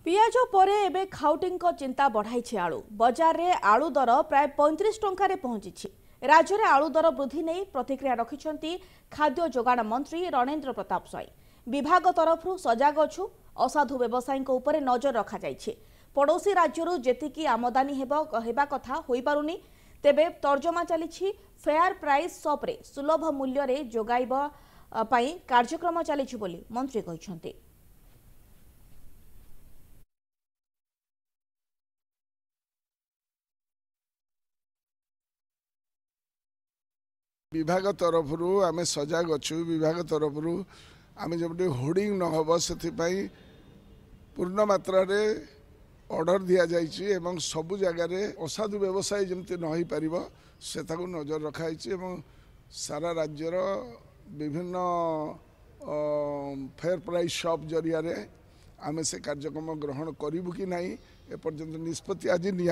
पियाज परे एबे खाउटिंग चिंता बढ़ाई आलू बजार रे आलू दर प्राय 35 टंकार पहुंची। राज्य में आलू दर वृद्धि नहीं प्रतिक्रिया रखिंट खाद्य जोगाण मंत्री रणेंद्र प्रताप स्वाई। विभाग तरफ सजग अच्छु असाधु व्यवसायी उपर नजर रखा जाइछे। पड़ोशी राज्य जेतिकी आमदानी हेबा कथा होई पारुनी तेबे तर्जमा चली फेयर प्राइस सप्रे सुलभ मूल्य रे जोगाइबा पई कार्यक्रम चली बोली मंत्री कहिसंते। विभाग तरफ आम सजग अच्छु। विभाग तरफ आम जब होर्डिंग न हम से पूर्ण मात्रा रे ऑर्डर दि जाइए एवं सबु जगार असाधु व्यवसाय जमती न हो पार से नजर रखाई सारा राज्यर विभिन्न फेयर प्राइस शॉप जरिया आम से कार्यक्रम ग्रहण करूँ कि ना एपर्यंत निष्पत्ति आज नि।